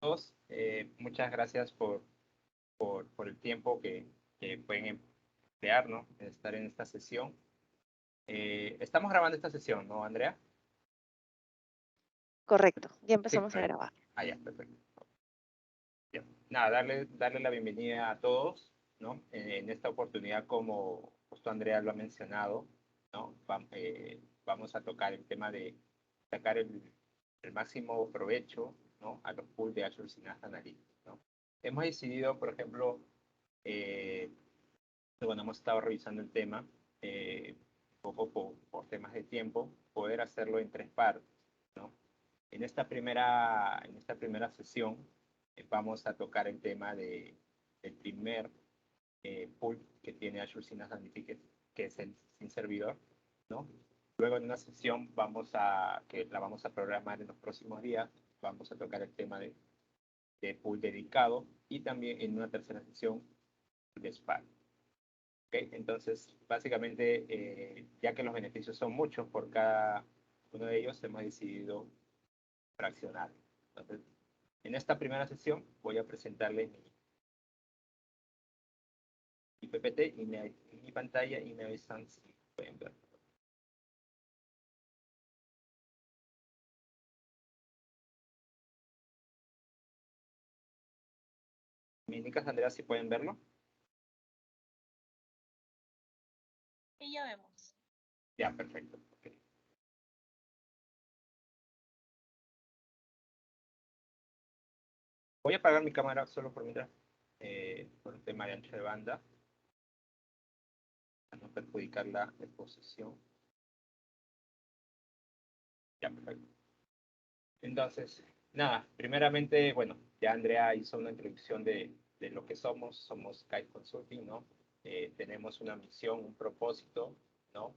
todos. Muchas gracias por el tiempo que pueden emplear, ¿no? En estar en esta sesión. Estamos grabando esta sesión, ¿no, Andrea? Correcto, ya Sí, empezamos a grabar. Ya, perfecto. Bien. Nada, darle la bienvenida a todos, ¿no? En esta oportunidad, como justo Andrea lo ha mencionado, ¿no? Vamos a tocar el tema de sacar el máximo provecho, ¿no? A los pools de Azure Synapse Analytics, ¿no? Hemos decidido, por ejemplo, bueno, hemos estado revisando el tema, un poco por temas de tiempo, poder hacerlo en 3 partes, ¿no? En esta primera sesión vamos a tocar el tema del primer pool que tiene Azure Synapse Analytics, que es el sin servidor, ¿no? Luego en una sesión que la vamos a programar en los próximos días, vamos a tocar el tema de pool dedicado y también en una tercera sesión de Spark. ¿Okay? Entonces, básicamente, ya que los beneficios son muchos por cada uno de ellos, hemos decidido fraccionar. Entonces, en esta primera sesión voy a presentarles mi PPT y mi pantalla y me avisan si pueden ver. ¿Me indicas, Andrea, si pueden verlo? Sí, ya vemos. Ya, perfecto. Okay. Voy a apagar mi cámara solo por mientras, por el tema de ancho de banda, para no perjudicar la exposición. Ya, perfecto. Entonces, nada, primeramente, bueno, ya Andrea hizo una introducción de lo que somos Kite Consulting, ¿no? Tenemos una misión, un propósito, ¿no?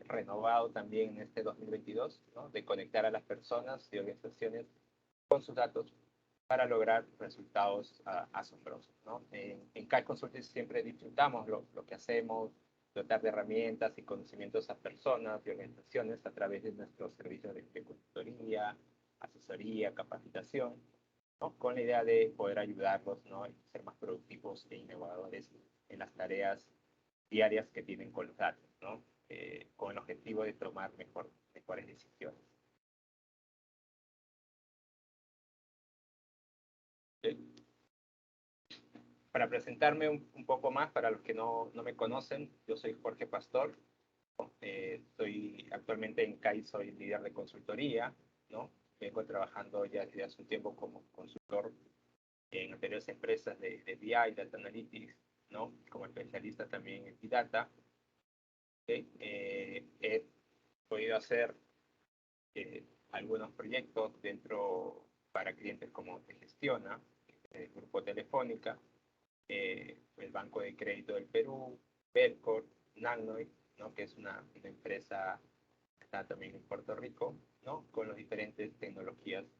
Renovado también en este 2022, ¿no? De conectar a las personas y organizaciones con sus datos para lograr resultados asombrosos, ¿no? En Kite Consulting siempre disfrutamos lo que hacemos, dotar de herramientas y conocimientos a personas y organizaciones a través de nuestros servicios de consultoría, asesoría, capacitación, ¿no? Con la idea de poder ayudarlos, ¿no? Y ser más productivos e innovadores en las tareas diarias que tienen con los datos, ¿no? Con el objetivo de tomar mejores decisiones. Para presentarme un poco más, para los que no me conocen, yo soy Jorge Pastor, estoy actualmente en CAI, soy líder de consultoría, ¿no? Vengo trabajando ya desde hace un tiempo como consultor en anteriores empresas de BI, Data Analytics, ¿no? Como especialista también en Big Data. He podido hacer algunos proyectos para clientes como Te Gestiona, el Grupo Telefónica, el Banco de Crédito del Perú, Belcorp, Nanoy, ¿no? Que es una empresa que está también en Puerto Rico, ¿no? Con las diferentes tecnologías que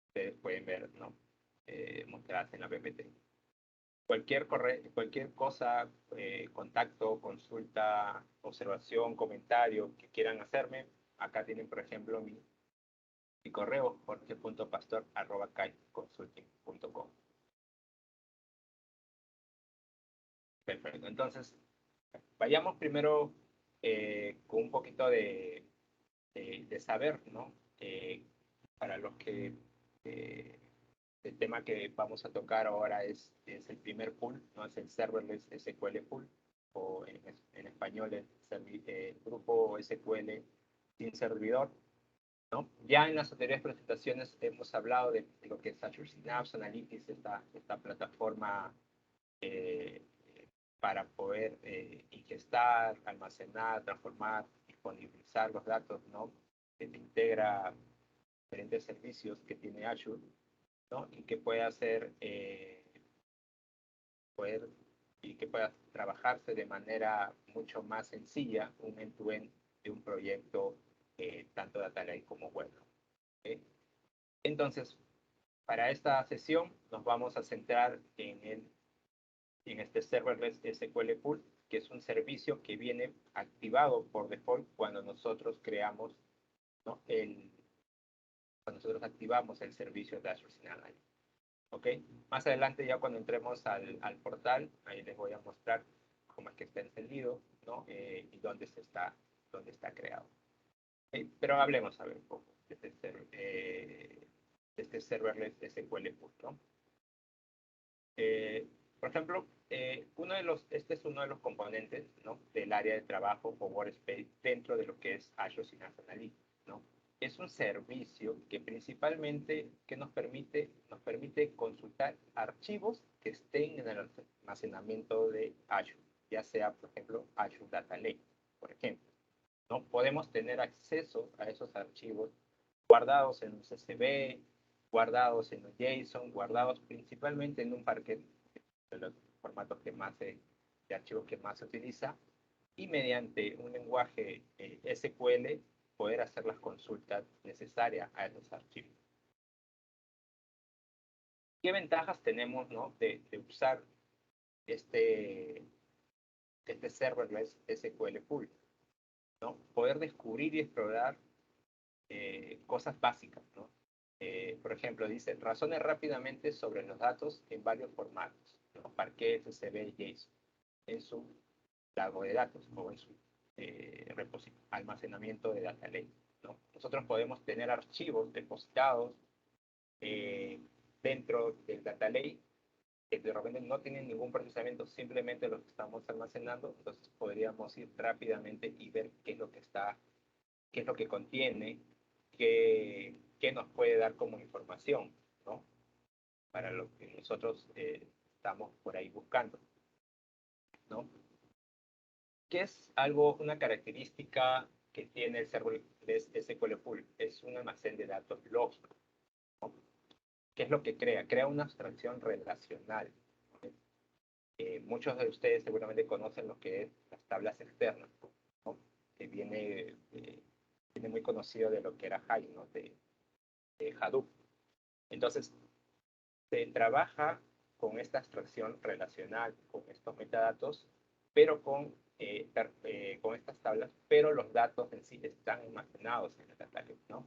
ustedes pueden ver, ¿no? Mostradas en la PPT. Cualquier cosa, contacto, consulta, observación, comentario que quieran hacerme, acá tienen, por ejemplo, mi correo, jorge.pastor@kiteconsulting.com. Perfecto. Entonces, vayamos primero con un poquito de saber, ¿no? Para los que el tema que vamos a tocar ahora es el primer pool, ¿no? Es el Serverless SQL Pool, o en español el grupo SQL sin servidor, ¿no? Ya en las anteriores presentaciones hemos hablado de lo que es Azure Synapse Analytics, esta plataforma para poder ingestar, almacenar, transformar, disponibilizar los datos, ¿no? Que te integra diferentes servicios que tiene Azure, ¿no? Y que pueda trabajarse de manera mucho más sencilla, un end-to-end de un proyecto, tanto Data Lake como web. ¿Okay? Entonces, para esta sesión nos vamos a centrar en este Serverless SQL Pool, que es un servicio que viene activado por default cuando nosotros cuando nosotros activamos el servicio de Azure Synapse Analytics. ¿Ok? Más adelante, ya cuando entremos al portal, ahí les voy a mostrar cómo es que está encendido, ¿no? Y dónde está creado. ¿Ok? Pero hablemos, a ver, un poco de este serverless SQL Pool, ¿no? Por ejemplo, este es uno de los componentes, ¿no?, del área de trabajo o Workspace dentro de lo que es Azure Synapse Analytics, ¿no? Es un servicio que principalmente nos permite consultar archivos que estén en el almacenamiento de Azure, ya sea, por ejemplo, Azure Data Lake, por ejemplo, ¿no? Podemos tener acceso a esos archivos guardados en un CSV, guardados en un JSON, guardados principalmente en un Parquet, de los formatos de archivos que más se utiliza, y mediante un lenguaje SQL poder hacer las consultas necesarias a esos archivos. ¿Qué ventajas tenemos, ¿no?, de usar este serverless SQL Pool? ¿No? Poder descubrir y explorar cosas básicas, ¿no? Por ejemplo, dice, razone rápidamente sobre los datos en varios formatos, ¿no? Parquet, CSV, JSON, en su lago de datos o en su almacenamiento de data lake, ¿no? Nosotros podemos tener archivos depositados eh, dentro del data lake que de repente no tienen ningún procesamiento, simplemente los estamos almacenando, entonces podríamos ir rápidamente y ver qué es lo que está, qué es lo que contiene, qué nos puede dar como información, ¿no? Para lo que nosotros estamos por ahí buscando, ¿no? ¿Qué es una característica que tiene el serverless SQL Pool? Es un almacén de datos lógico, ¿no? ¿Qué es lo que crea? Crea una abstracción relacional. Muchos de ustedes seguramente conocen lo que es las tablas externas, ¿no? Que viene muy conocido de lo que era Hive, ¿no? De Hadoop. Entonces, se trabaja con esta abstracción relacional, con estos metadatos, pero con estas tablas, pero los datos en sí están almacenados en el data lake, ¿no?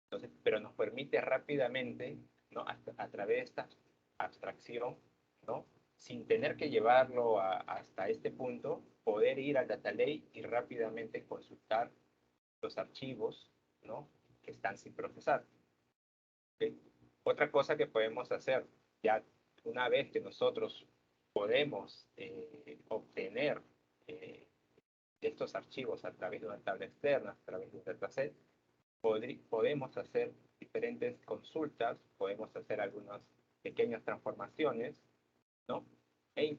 Entonces, pero nos permite rápidamente, ¿no?, a través de esta abstracción, ¿no?, sin tener que llevarlo hasta este punto, poder ir al data lake y rápidamente consultar los archivos, ¿no?, que están sin procesar. ¿Okay? Otra cosa que podemos hacer, ya una vez que nosotros podemos obtener estos archivos a través de una tabla externa, a través de un dataset, podemos hacer diferentes consultas, podemos hacer algunas pequeñas transformaciones, ¿no? E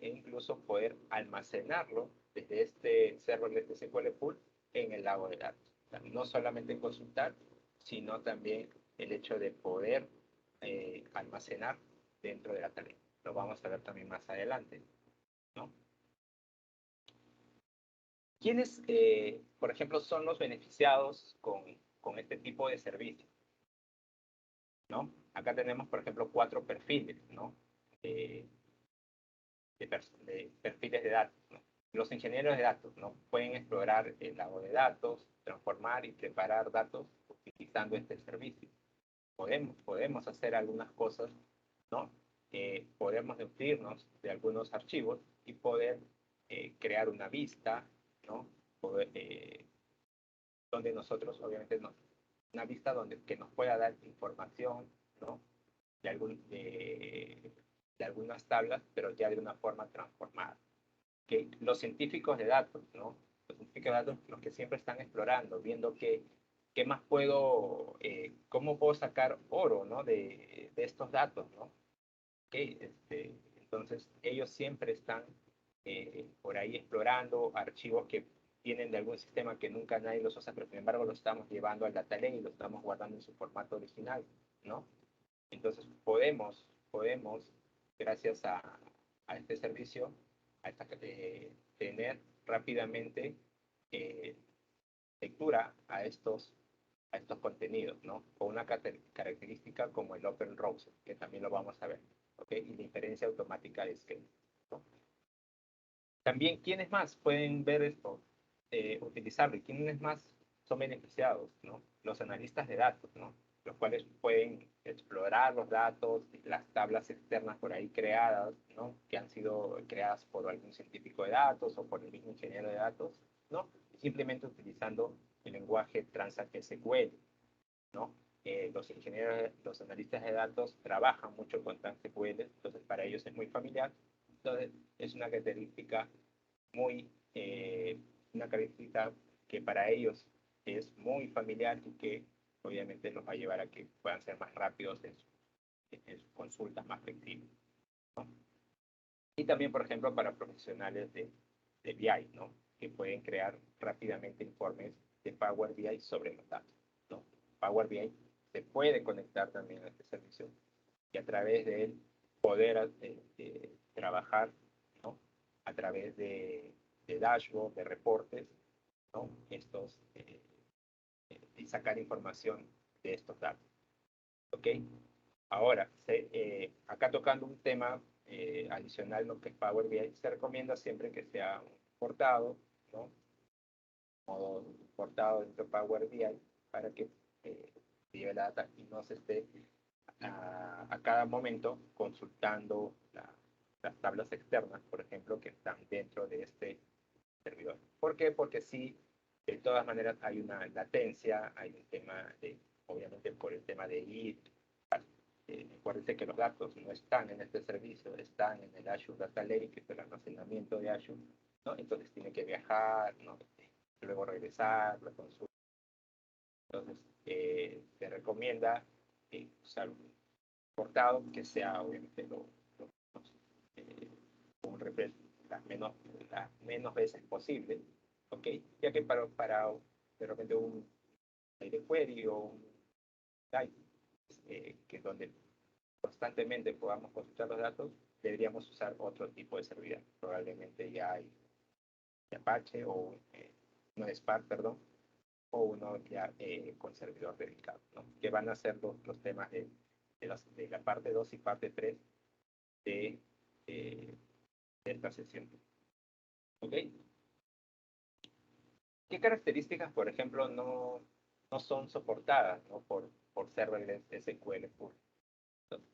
incluso poder almacenarlo desde este serverless SQL Pool en el lago de datos. O sea, no solamente consultar, sino también el hecho de poder almacenar dentro de la tarea. Lo vamos a ver también más adelante, ¿no? ¿Quiénes, por ejemplo, son los beneficiados con este tipo de servicio? ¿No? Acá tenemos, por ejemplo, 4 perfiles, ¿no? De perfiles de datos, ¿no? Los ingenieros de datos, ¿no?, pueden explorar el lago de datos, transformar y preparar datos utilizando este servicio. Podemos hacer algunas cosas, ¿no? Podemos nutrirnos de algunos archivos y poder crear una vista, ¿no? Donde nosotros, obviamente, una vista que nos pueda dar información, ¿no?, de algunas tablas, pero ya de una forma transformada. Que los científicos de datos, ¿no? Los científicos de datos, los que siempre están explorando, viendo qué más cómo puedo sacar oro, ¿no?, de estos datos, ¿no? Entonces, ellos siempre están por ahí explorando archivos que vienen de algún sistema que nunca nadie los usa, pero sin embargo los estamos llevando al data lake y los estamos guardando en su formato original, ¿no? Entonces, podemos gracias a este servicio, tener rápidamente eh, lectura a estos contenidos, ¿no? Con una característica como el Open Browser, que también lo vamos a ver, ¿ok? Y la inferencia automática de Scale, ¿no? También, ¿quiénes más pueden ver esto, utilizarlo? ¿Y quiénes más son beneficiados, ¿no? Los analistas de datos, ¿no? Los cuales pueden explorar los datos, las tablas externas por ahí creadas, ¿no? Que han sido creadas por algún científico de datos o por el mismo ingeniero de datos, ¿no? Simplemente utilizando el lenguaje Transact SQL, ¿no? Los ingenieros, los analistas de datos trabajan mucho con Transact SQL, entonces para ellos es muy familiar. Entonces es una característica muy, una característica que para ellos es muy familiar y que obviamente los va a llevar a que puedan ser más rápidos en sus consultas, más flexibles, ¿no? Y también, por ejemplo, para profesionales de BI, ¿no? Que pueden crear rápidamente informes de Power BI sobre los datos, ¿no? Power BI se puede conectar también a este servicio y a través de él poder trabajar, ¿no? A través de dashboard, de reportes, ¿no? Y sacar información de estos datos. ¿Ok? Ahora, acá tocando un tema adicional, lo que es Power BI, se recomienda siempre que sea portado, ¿no? Modo portado dentro de Power BI para que lleve la data y no se esté a cada momento consultando las tablas externas, por ejemplo, que están dentro de este servidor. ¿Por qué? Porque sí, de todas maneras hay una latencia, hay un tema de, obviamente por el tema de ir. Acuérdense que los datos no están en este servicio, están en el Azure Data Lake, que es el almacenamiento de Azure, ¿no? Entonces tiene que viajar, ¿no? Luego regresar, la consulta. Entonces, se recomienda usar un portado que sea, obviamente, eh, un refresh las menos veces posible, ¿ok? Ya que para de repente un aire query o un type, que es donde constantemente podamos consultar los datos, deberíamos usar otro tipo de servidor. Probablemente ya hay Apache o no Spark, perdón, o uno ya con servidor dedicado, ¿no? Que van a ser los temas de la parte 2 y parte 3 de, de esta sesión. ¿Ok? ¿Qué características, por ejemplo, no son soportadas, ¿no? por serverless SQL Pure?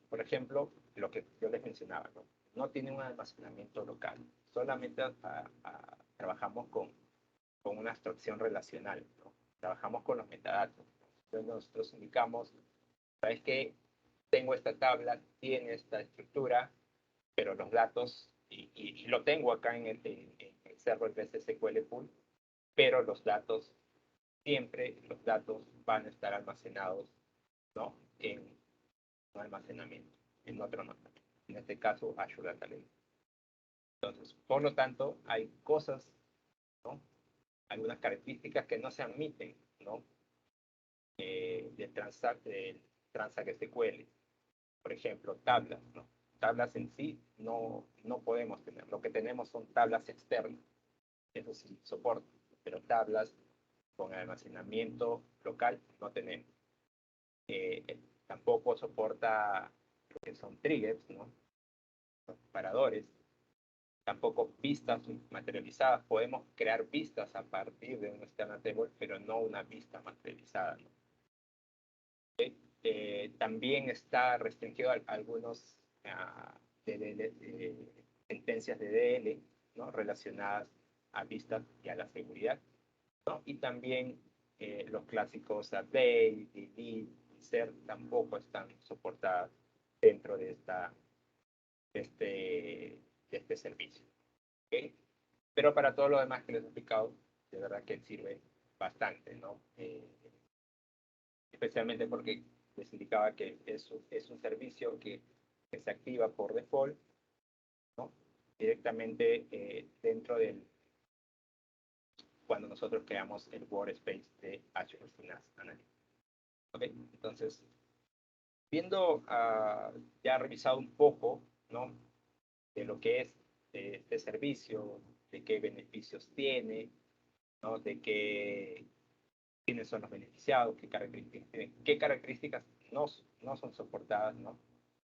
Por ejemplo, lo que yo les mencionaba, ¿no? No tiene un almacenamiento local, solamente trabajamos con una abstracción relacional, ¿no? Trabajamos con los metadatos. Entonces nosotros indicamos, ¿sabes qué? Tengo esta tabla, tiene esta estructura, pero los datos, y lo tengo acá en el serverless SQL Pool, pero los datos, siempre los datos van a estar almacenados, ¿no? En un almacenamiento, en otro no. En este caso, Azure Data Lake. Entonces, por lo tanto, hay cosas, ¿no? Algunas características que no se admiten, ¿no? Del Transact SQL. Por ejemplo, tablas, ¿no? Tablas en sí no podemos tener. Lo que tenemos son tablas externas. Eso sí soporta, pero tablas con almacenamiento local no tenemos. Tampoco soporta lo que son triggers, ¿no? Paradores. Tampoco vistas materializadas. Podemos crear vistas a partir de un external table, pero no una vista materializada, ¿no? También está restringido a algunos sentencias de DL, ¿no? Relacionadas a vistas y a la seguridad, ¿no? Y también los clásicos update, delete, insert tampoco están soportadas dentro de este servicio. ¿Okay? Pero para todo lo demás que les he explicado, de verdad que sirve bastante, ¿no? Especialmente porque les indicaba que es un servicio que se activa por default, ¿no? Directamente dentro cuando nosotros creamos el workspace de Azure Synapse Analytics. ¿Ok? Entonces, viendo, ya revisado un poco, ¿no? De lo que es este servicio, de qué beneficios tiene, ¿no? De quiénes son los beneficiados, qué características no son soportadas, ¿no?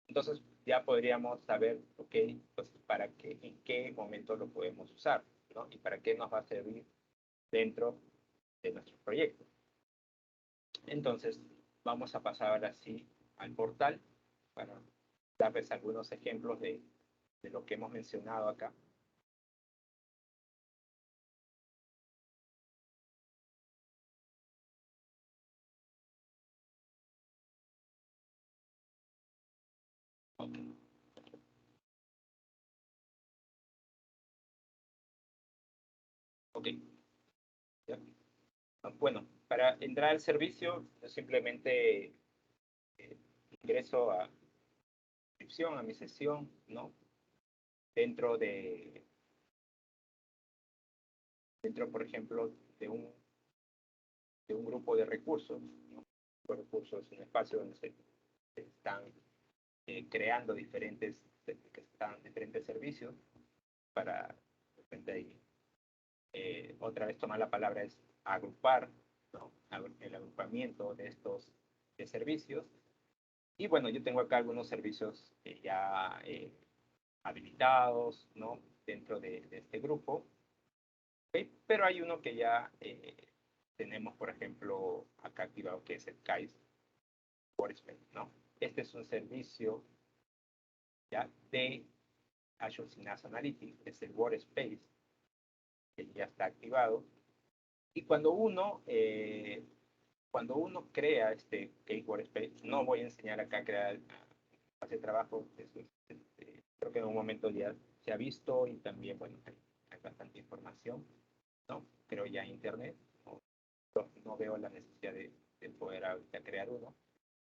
Entonces ya podríamos saber, ok, pues en qué momento lo podemos usar, ¿no? Y para qué nos va a servir dentro de nuestro proyecto. Entonces vamos a pasar ahora sí al portal para darles algunos ejemplos de lo que hemos mencionado acá. Okay. Ok. Ya. Bueno, para entrar al servicio, yo simplemente ingreso a inscripción, a mi sesión, ¿no? Dentro, por ejemplo, de un grupo de recursos, ¿no? Los recursos es un espacio donde se están creando diferentes servicios para, de repente ahí, otra vez tomar la palabra es agrupar, ¿no? El agrupamiento de estos servicios. Y bueno, yo tengo acá algunos servicios ya habilitados, ¿no? Dentro de este grupo. ¿Okay? Pero hay uno que ya tenemos, por ejemplo, acá activado, que es el KAIS Workspace, ¿no? Este es un servicio ya de Azure Synapse Analytics, es el Workspace, que ya está activado. Y cuando uno crea este Cake Workspace, no voy a enseñar acá a crear hacer trabajo, creo que en un momento ya se ha visto y también, bueno, hay bastante información, ¿no? Creo ya en internet, no veo la necesidad de poder ahorita crear uno.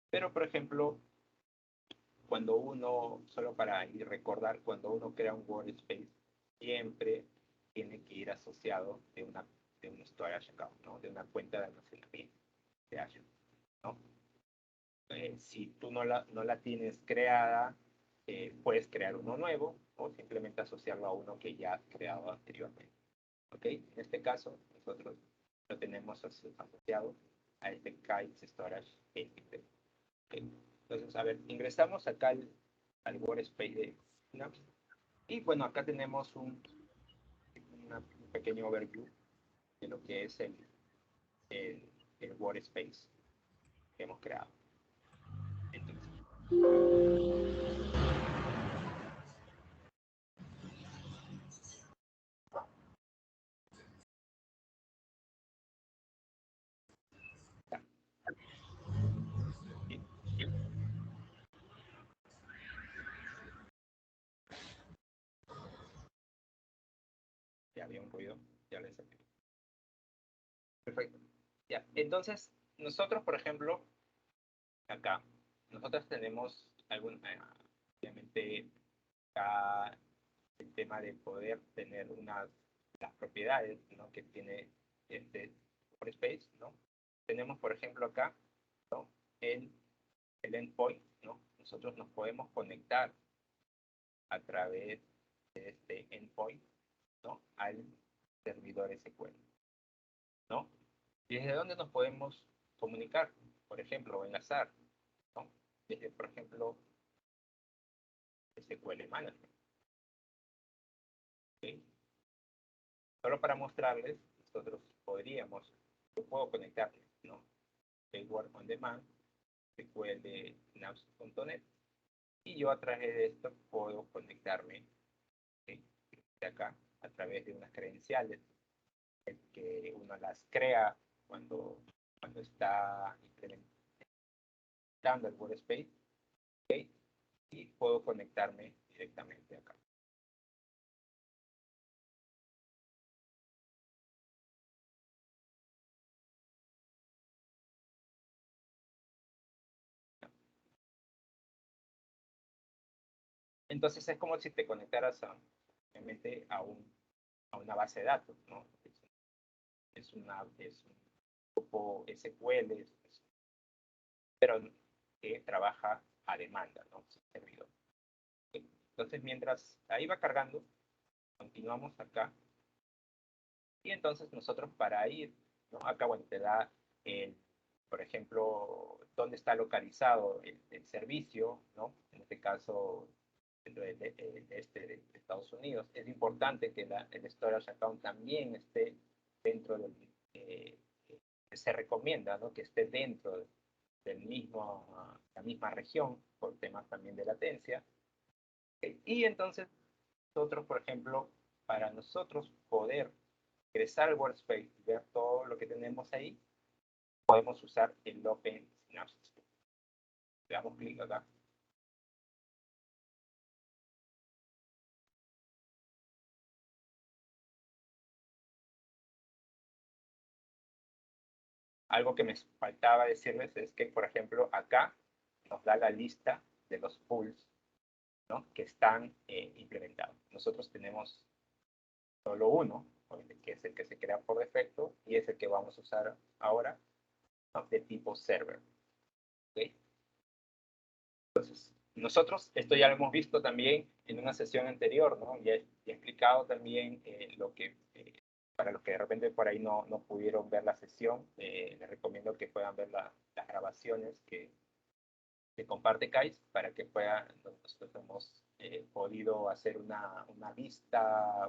Pero, por ejemplo, cuando uno, solo para ir recordar, cuando uno crea un Workspace, siempre tiene que ir asociado de un storage account, ¿no? De una cuenta de almacenamiento de Azure, ¿no? Si tú no la tienes creada, puedes crear uno nuevo o simplemente asociarlo a uno que ya has creado anteriormente. ¿Ok? En este caso, nosotros lo tenemos asociado a este Kite Storage Entity. ¿Okay? Entonces, a ver, ingresamos acá al Workspace de Synapse. Y bueno, acá tenemos un pequeño overview de lo que es el Workspace que hemos creado. Entonces, ya había un ruido, ya les saqué. Perfecto. Ya, entonces, nosotros, por ejemplo, acá, nosotros tenemos obviamente, acá el tema de poder tener las propiedades, ¿no? Que tiene este Workspace, ¿no? Tenemos, por ejemplo, acá, ¿no? el endpoint, ¿no? Nosotros nos podemos conectar a través de este endpoint, ¿no? Al servidor SQL, ¿no? ¿Y desde dónde nos podemos comunicar? Por ejemplo, o enlazar, ¿no? Desde, por ejemplo, SQL Management. ¿Okay? Solo para mostrarles, nosotros yo puedo conectarme, ¿no? Word on Demand, SQL Synapse.net, y yo a través de esto puedo conectarme, ¿okay? De acá, a través de unas credenciales que uno las crea cuando está implementando el Workspace, ¿okay? Y puedo conectarme directamente acá. Entonces es como si te conectaras obviamente a una base de datos, ¿no? Es un grupo SQL, pero que trabaja a demanda, ¿no? Servidor. Entonces, mientras ahí va cargando, continuamos acá. Y entonces nosotros para ir, ¿no? Acá, bueno, te da, por ejemplo, dónde está localizado el servicio, ¿no? En este caso, dentro de Estados Unidos. Es importante que el storage account también esté dentro del, se recomienda, ¿no? Que esté dentro del mismo la misma región, por temas también de latencia. Y entonces, nosotros, por ejemplo, para nosotros poder ingresar al workspace y ver todo lo que tenemos ahí, podemos usar el Open Synapses. Le damos clic acá. Algo que me faltaba decirles es que, por ejemplo, acá nos da la lista de los pools, ¿no?, que están implementados. Nosotros tenemos solo uno, que es el que se crea por defecto, y es el que vamos a usar ahora, ¿no?, de tipo server. ¿Okay? Entonces, nosotros, esto ya lo hemos visto también en una sesión anterior, ¿no? Ya he explicado también lo que, para los que de repente por ahí no pudieron ver la sesión, les recomiendo que puedan ver las grabaciones que comparte Kais para que puedan, nosotros hemos podido hacer una vista,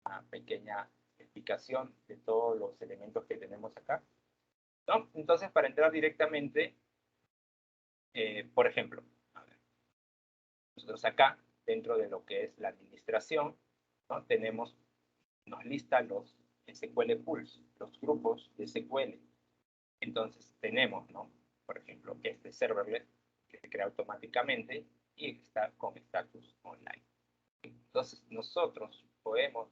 una pequeña explicación de todos los elementos que tenemos acá, ¿no? Entonces, para entrar directamente, por ejemplo, a ver, nosotros acá, dentro de lo que es la administración, ¿no?, tenemos, nos lista los SQL pools, los grupos de SQL. Entonces, tenemos, ¿no?, por ejemplo, este serverless, que se crea automáticamente y está con status online. Entonces, nosotros podemos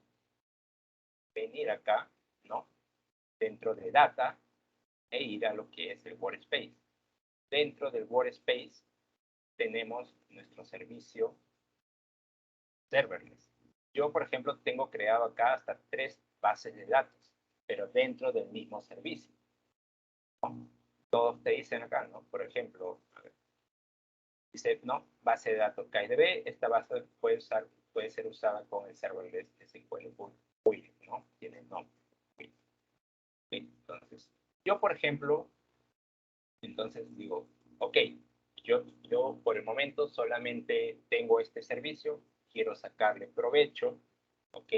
venir acá, ¿no?, dentro de data e ir a lo que es el workspace. Dentro del workspace tenemos nuestro servicio serverless. Yo, por ejemplo, tengo creado acá hasta 3 bases de datos, pero dentro del mismo servicio. Todos te dicen acá, ¿no? Por ejemplo, a ver, dice, no, base de datos KDB, esta base puede ser usada con el serverless SQL Query, ¿no? Tiene nombre. Entonces, yo, por ejemplo, entonces digo, ok, yo por el momento solamente tengo este servicio, quiero sacarle provecho, ok,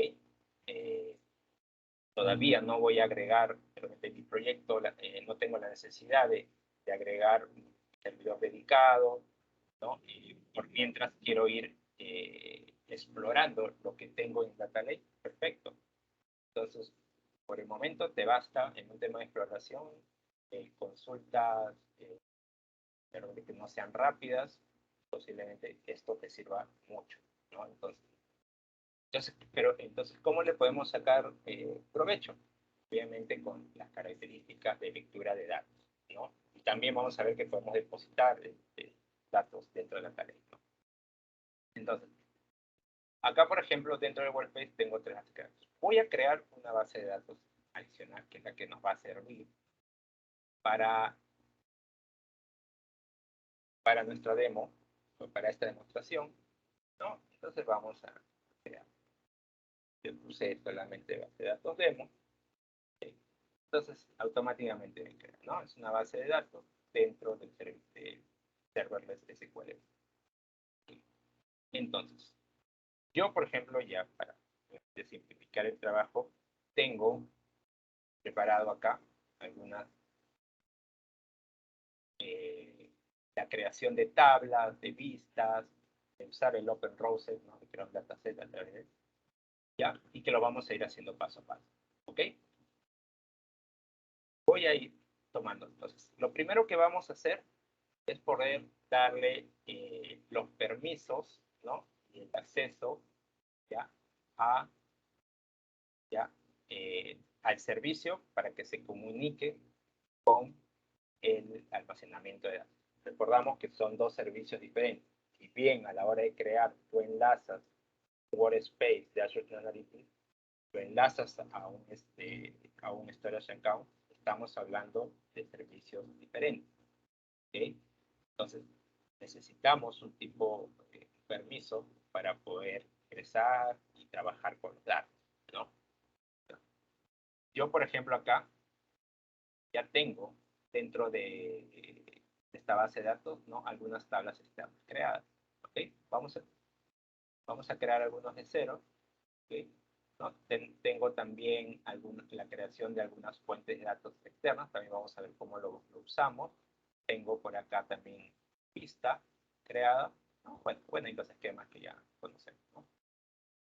todavía no voy a agregar, en mi proyecto no tengo la necesidad de agregar un servidor dedicado, ¿no? Y por mientras quiero ir explorando lo que tengo en Data Lake, perfecto. Entonces, por el momento te basta en un tema de exploración, consultas, pero de que no sean rápidas, posiblemente esto te sirva mucho, ¿no? Entonces, ¿cómo le podemos sacar provecho? Obviamente con las características de lectura de datos, ¿no? Y también vamos a ver que podemos depositar datos dentro de la tarea, ¿no? Entonces, acá, por ejemplo, dentro del workspace tengo 3 datos. Voy a crear una base de datos adicional, que es la que nos va a servir para nuestra demo, o para esta demostración, ¿no? Entonces vamos a crear. Yo puse solamente base de datos demo. Entonces, automáticamente me crea, ¿no? Es una base de datos dentro del serverless SQL. Entonces, yo, por ejemplo, ya para simplificar el trabajo, tengo preparado acá algunas, la creación de tablas, de vistas, de usar el Open Roses, ¿no?, de crear un dataset a través de, ¿ya? Y que lo vamos a ir haciendo paso a paso, ¿ok? Voy a ir tomando. Entonces, lo primero que vamos a hacer es poder darle los permisos, ¿no?, y el acceso, ¿ya?, al servicio para que se comunique con el almacenamiento de datos. Recordamos que son 2 servicios diferentes. Si bien a la hora de crear tú enlazas Workspace de Azure Analytics, lo enlazas a un storage account, estamos hablando de servicios diferentes. ¿Okay? Entonces, necesitamos un tipo de permiso para poder ingresar y trabajar con los datos, ¿no? Yo, por ejemplo, acá ya tengo dentro de esta base de datos, ¿no?, algunas tablas están creadas. ¿Okay? Vamos a crear algunos de cero. ¿Okay? ¿No? Tengo también la creación de algunas fuentes de datos externas. También vamos a ver cómo lo usamos. Tengo por acá también pista creada, ¿no? Bueno, y los esquemas que ya conocemos, ¿no?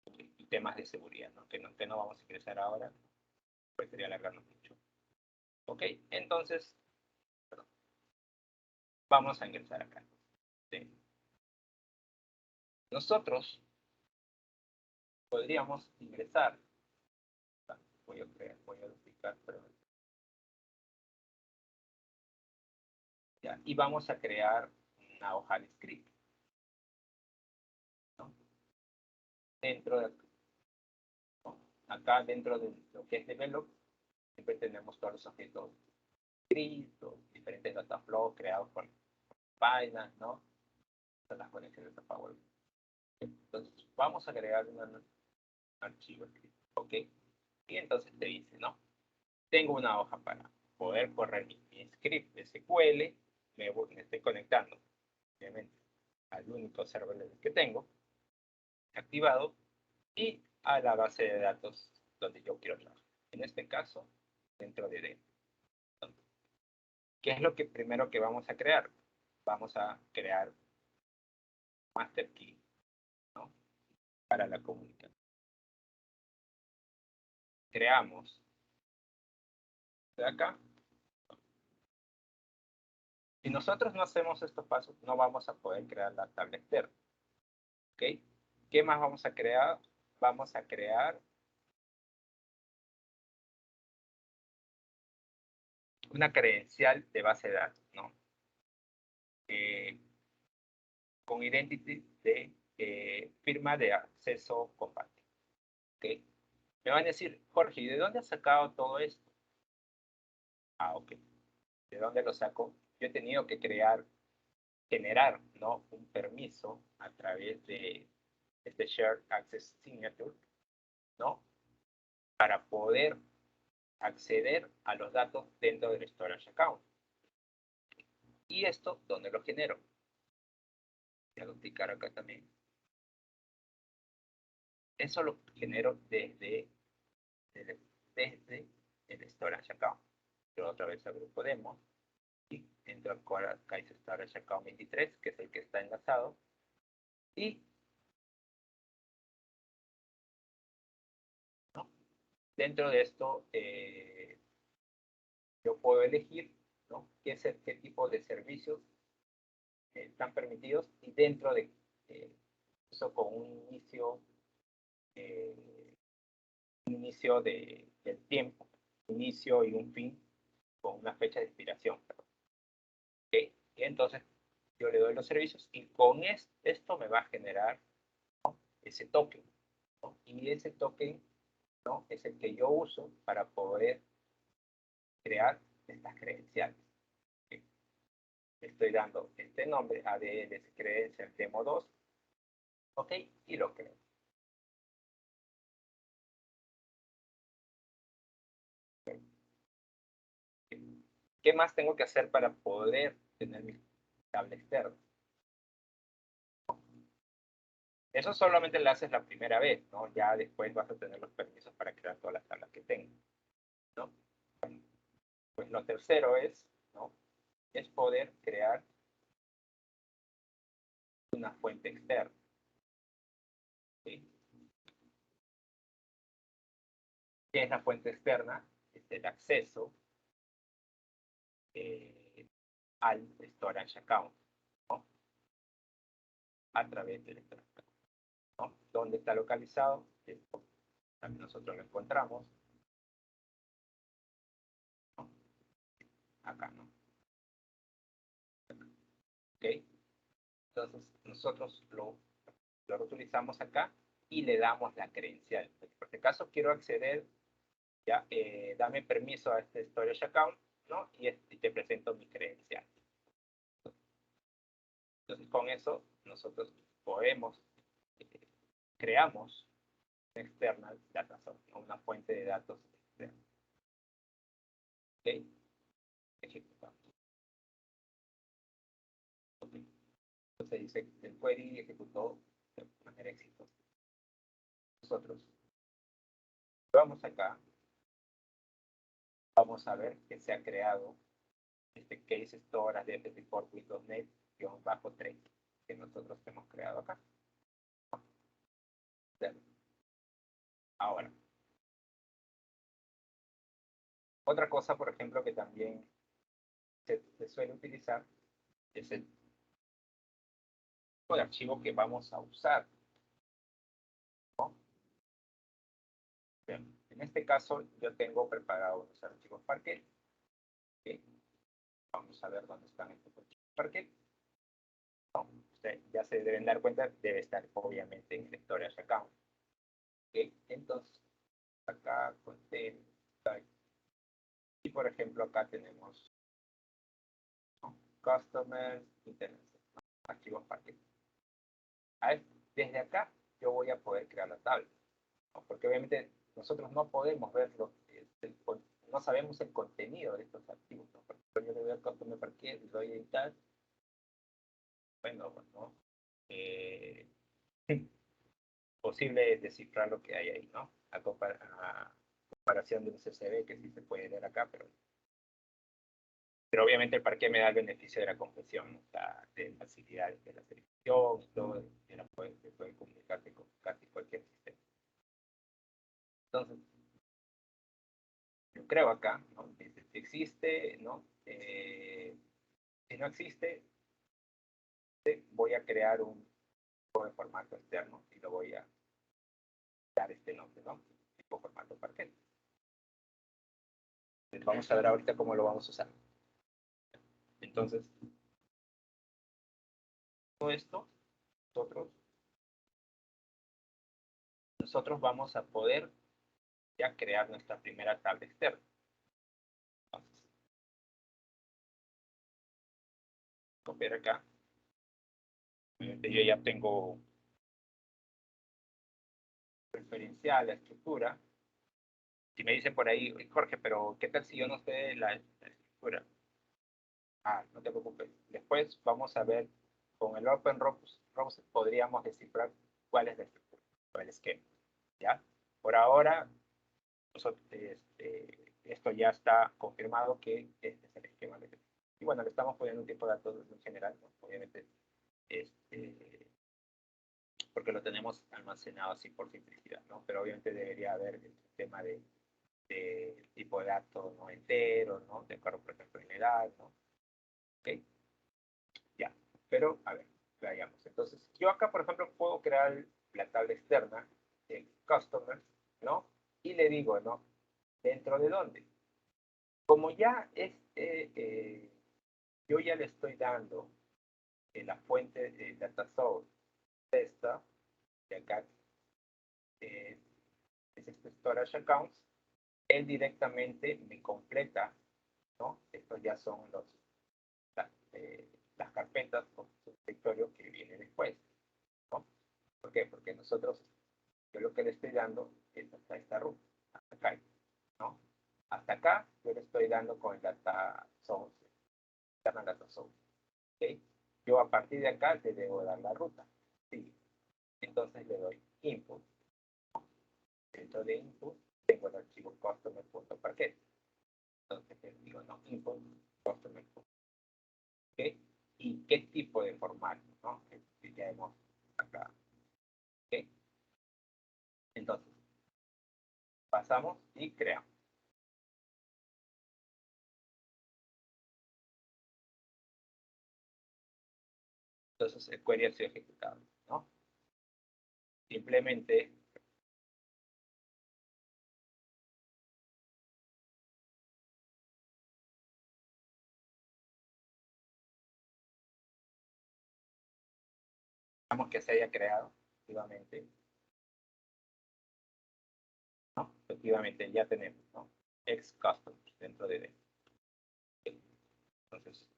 Y temas de seguridad, ¿no? Que no vamos a ingresar ahora, pues sería alargarnos mucho. Ok, entonces, perdón, vamos a ingresar acá. ¿Sí? Nosotros podríamos ingresar, voy a duplicar, pero ya, y vamos a crear una hoja de script, ¿no? Dentro de, ¿no? Acá dentro de lo que es develop, siempre tenemos todos los objetos escritos, diferentes data flows creados por páginas, ¿no? Las conexiones de Power. Entonces, vamos a agregar un archivo escrito, ¿ok? Y entonces te dice, ¿no? Tengo una hoja para poder correr mi script de SQL, me estoy conectando, obviamente, al único server que tengo activado y a la base de datos donde yo quiero trabajar. En este caso, dentro de DEM. ¿Qué es lo que primero que vamos a crear? Vamos a crear master key, ¿no? Para la comunicación. Creamos de acá. Si nosotros no hacemos estos pasos, no vamos a poder crear la tabla externa. ¿Ok? ¿Qué más vamos a crear? Vamos a crear una credencial de base de datos, ¿no? Con identity de firma de acceso compatible. ¿Ok? Me van a decir, Jorge, ¿y de dónde has sacado todo esto? Ah, ok. ¿De dónde lo saco? Yo he tenido que generar, ¿no? Un permiso a través de este Shared Access Signature, ¿no? Para poder acceder a los datos dentro del storage account. ¿Y esto dónde lo genero? Voy a duplicar acá también. Eso lo genero desde el storage account. Yo otra vez al grupo demo y entro acá dice storage account 23, que es el que está enlazado. Y ¿no? Dentro de esto yo puedo elegir, ¿no? qué tipo de servicios están permitidos y dentro de eso con un inicio del tiempo, inicio y un fin con una fecha de expiración. ¿Okay? Y entonces yo le doy los servicios y con esto me va a generar, ¿no? ese token, ¿no? Y ese token, ¿no? es el que yo uso para poder crear estas credenciales. ¿Okay? Estoy dando este nombre, ADL credencial demo 2, ¿ok? Y lo creo. ¿Qué más tengo que hacer para poder tener mi tabla externa? Eso solamente lo haces la primera vez, ¿no? Ya después vas a tener los permisos para crear todas las tablas que tengas, ¿no? Pues lo tercero es, ¿no? Es poder crear una fuente externa. ¿Sí? ¿Qué es la fuente externa? Es el acceso al storage account, ¿no? A través del storage account, ¿no? ¿Dónde está localizado? Esto también nosotros lo encontramos, ¿no? Acá, ¿no? ¿Ok? Entonces, nosotros lo utilizamos acá y le damos la credencial. Por este caso, quiero acceder, ya, dame permiso a este storage account, ¿no? Y te presento mi credencial. Entonces, con eso, nosotros podemos, creamos una external data source, una fuente de datos externa. ¿Ok? Ejecutamos. Okay. Entonces dice, el query ejecutó de manera exitosa. Nosotros vamos acá, vamos a ver que se ha creado este case store de FTP Windows.NET -3 que nosotros hemos creado acá. Ahora, otra cosa, por ejemplo, que también se suele utilizar es el tipo de archivo que vamos a usar, ¿no? Bien, en este caso, yo tengo preparado los archivos Parquet. ¿Okay? Vamos a ver dónde están estos archivos Parquet. ¿No? Ustedes ya se deben dar cuenta, debe estar obviamente en el storage account. ¿Okay? Entonces, acá contain type. Y por ejemplo, acá tenemos, ¿no? Customers, internet, ¿no? Archivos Parquet. Desde acá yo voy a poder crear la tabla, ¿no? Porque obviamente nosotros no podemos ver no sabemos el contenido de estos archivos, ¿no? Por ejemplo, yo le doy al Customer Parquet, le doy a editar. Bueno, ¿no? Posible descifrar lo que hay ahí, ¿no? A comparación de un CSV que sí se puede ver acá, pero obviamente el parquet me da el beneficio de la compresión, ¿no? O sea, de facilidades de la selección y todo, se puede comunicarse con casi cualquier sistema. Entonces, yo creo acá, ¿no? Si existe, ¿no? Si no existe, voy a crear un tipo de formato externo y lo voy a dar este nombre, ¿no? Tipo formato parquet. Entonces, vamos a ver ahorita cómo lo vamos a usar. Entonces, todo esto, nosotros vamos a poder ya crear nuestra primera tabla externa. Entonces, copiar acá. Yo ya tengo referencial, la estructura. Si me dicen por ahí, Jorge, pero ¿qué tal si yo no sé la estructura? Ah, no te preocupes. Después vamos a ver con el Open Browser podríamos descifrar cuál es la estructura, cuál es el esquema. ¿Ya? Por ahora, esto ya está confirmado que este es el esquema. Y bueno, le estamos poniendo un tipo de datos en general, ¿no? Obviamente, porque lo tenemos almacenado así por simplicidad, ¿no? Pero obviamente debería haber el tema de tipo de datos no entero, ¿no? De acuerdo, por ejemplo, en edad, ¿no? Ok, ya. Pero, a ver, veamos. Entonces, yo acá, por ejemplo, puedo crear la tabla externa, el Customers, ¿no? Y le digo, ¿no? ¿Dentro de dónde? Como ya yo ya le estoy dando la fuente de data source de esta, de acá, es este storage accounts, él directamente me completa, ¿no? Estos ya son las carpetas con su directorio que viene después, ¿no? ¿Por qué? Porque yo lo que le estoy dando es hasta esta ruta, hasta acá, ¿no? Hasta acá yo le estoy dando con el data source, data source, ¿ok? Yo a partir de acá le debo dar la ruta, ¿sí? Entonces le doy input. Dentro de input tengo el archivo customer.parquet. Entonces le digo, no, input customer. ¿Okay? ¿Y qué tipo de formato? ¿No? Que ya hemos acá. ¿Okay? Entonces, pasamos y creamos. Entonces, el query ha sido ejecutado, ¿no? Simplemente vamos que se haya creado, efectivamente, ¿no? Efectivamente, ya tenemos, ¿no? Ex customers dentro de dentro. Entonces,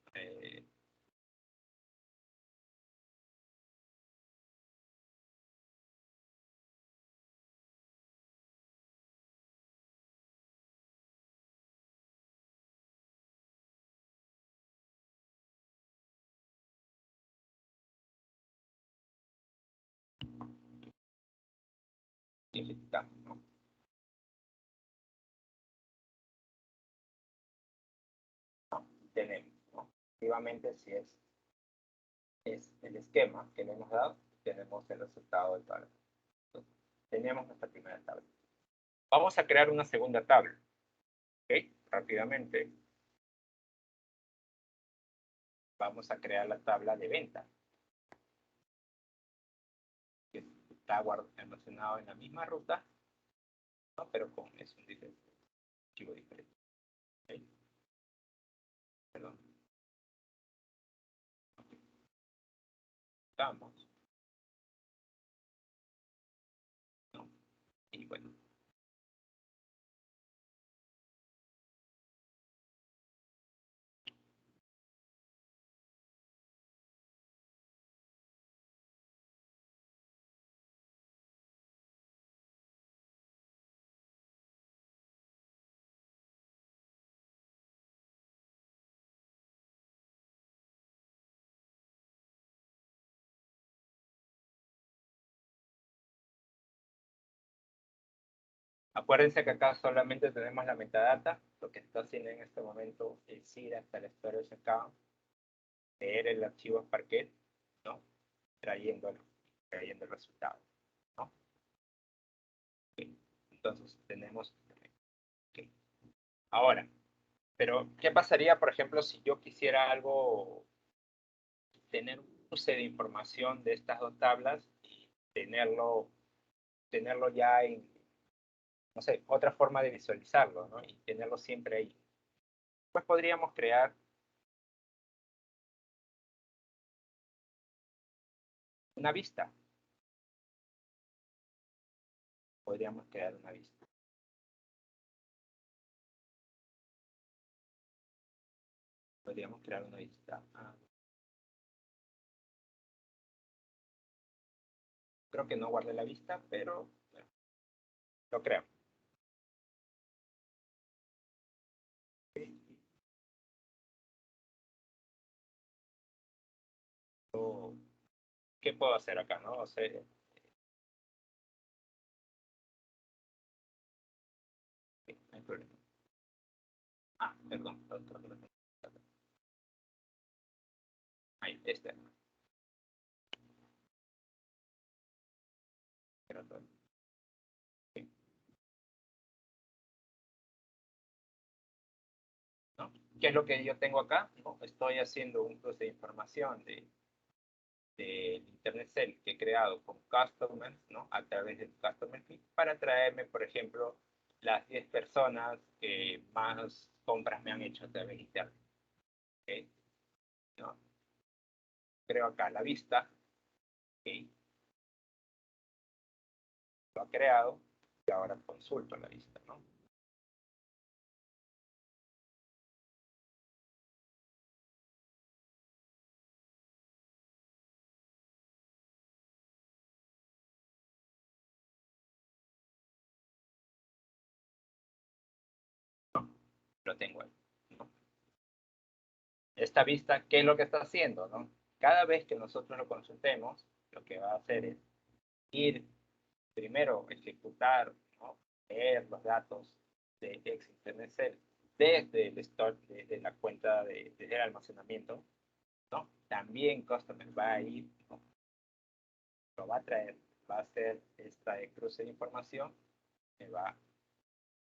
ejecutamos, ¿no? Tenemos, ¿no? Efectivamente, si es es el esquema que le hemos dado, tenemos el resultado del tabla. Entonces, tenemos nuestra primera tabla. Vamos a crear una segunda tabla. ¿Ok? Rápidamente. Vamos a crear la tabla de venta. Que está almacenado en la misma ruta, ¿no? Pero es un archivo diferente. ¿Ok? Perdón. Vamos. ¿No? Y bueno. Acuérdense que acá solamente tenemos la metadata. Lo que está haciendo en este momento es ir hasta el storage account, leer el archivo Parquet, ¿no? Trayendo el resultado, ¿no? Okay. Entonces tenemos. Okay. Ahora, pero ¿qué pasaría, por ejemplo, si yo quisiera tener un cruce de información de estas dos tablas y tenerlo ya en, no sé, otra forma de visualizarlo, ¿no? Y tenerlo siempre ahí? Pues podríamos crear una vista. Podríamos crear una vista. Podríamos crear una vista. Creo que no guardé la vista, pero bueno, lo creo. ¿Qué puedo hacer acá? No sé. Sí, no hay problema. Perdón. Ahí, este. Sí, ¿no? ¿Qué es lo que yo tengo acá? ¿No? Estoy haciendo un cruce de información de Internet Cell que he creado con customers, ¿no? A través del customer feed para traerme, por ejemplo, las 10 personas que más compras me han hecho a través de Internet. ¿Okay? ¿No? Creo acá la vista. ¿Okay? Lo ha creado y ahora consulto la vista, ¿no? Lo tengo ahí, ¿no? Esta vista, ¿qué es lo que está haciendo, no? Cada vez que nosotros lo consultemos, lo que va a hacer es ir primero, ejecutar, ¿no? Leer los datos de ex Internet Cell desde el store, desde la cuenta desde el almacenamiento, ¿no? También Customer va a ir, ¿no? Lo va a traer, va a hacer esta cruce de información, me va a